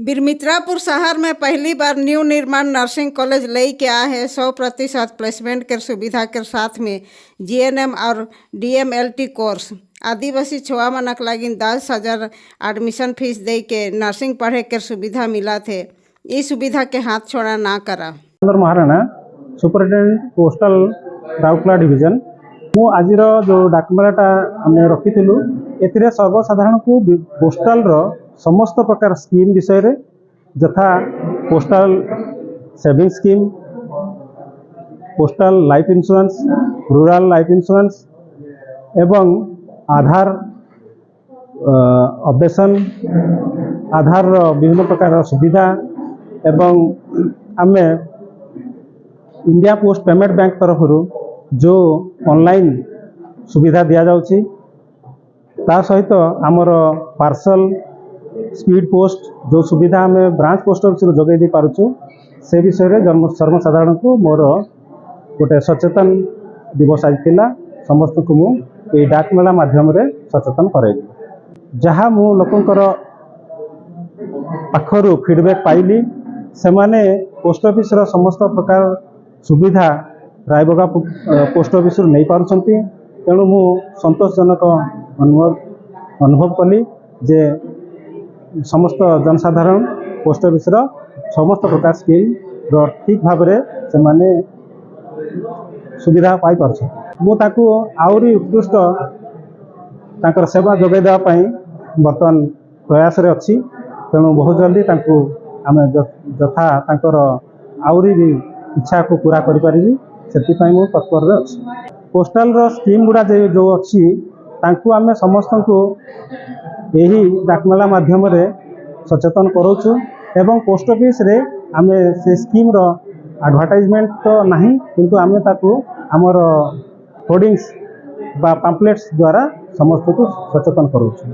बिरमित्रापुर शहर में पहली बार न्यू निर्माण नर्सिंग कॉलेज लई के आए हैं 100% प्लेसमेंट के सुविधा के साथ में जीएनएम और डीएमएलटी कोर्स आदिवासी छुआ मनक लगी 10,000 एडमिशन फीस दे के नर्सिंग पढ़े के सुविधा मिला थे। इस सुविधा के हाथ छोड़ा ना करा। Maharana superintendent postal Rourkela division मु आज जो डाकमेलाटा आम रखी ए सर्वसाधारण को पोस्टाल समस्त प्रकार स्कीम विषय रे यथा postal saving scheme, postal life insurance, rural life insurance एवं आधार अपडेशन, आधार विभिन्न प्रकार सुविधा एवं आमे इंडिया पोस्ट पेमेंट बैंक तरफ जो ऑनलाइन सुविधा दिया जाउची ता सहित आमर पार्सल स्पीड पोस्ट जो सुविधा आम ब्रांच पोस्ट ऑफिस जोगे दी पारुछु से विषय रे सर्वसाधारण को मोर गोटे सचेतन दिवस आज थिला। समस्त को मु ए डाकमेला माध्यम रे सचेतन करेली जहाँ मु लोकंकर पाखरु फीडबैक पाइली से माने पोस्ट ऑफिस रो समस्त प्रकार सुविधा रायबगा पोस्ट ऑफिस नहीं पारुछंती। तेणु मु संतोषजनक अनुभव कली जे समस्त जनसाधारण पोस्ट ऑफिस समस्त प्रकार स्कीम ठीक भाव से माने सुविधा पाई पारछ। मु ताकू आउरी उत्कृष्ट तांकर सेवा जोगाई देवा पई वर्तमान प्रयास रे अछि। तेणु बहुत जल्दी तांकू आमे जथा तांकर आउरी भी इच्छा को पूरा करि परिबी सेति पई मु तत्पर रे अछि। पोस्टल रो स्कीम गुडा जो अछि तांकू आमे समस्त को यही डाकमेला माध्यम रे सचेतन करोछु एवं पोस्ट ऑफिस रे आमे से स्कीम रो एडवर्टाइजमेंट तो नहीं किंतु आमे ताकू हमर होर्डिंग्स बा पैम्फलेट्स द्वारा समस्त को सचेतन करोछु।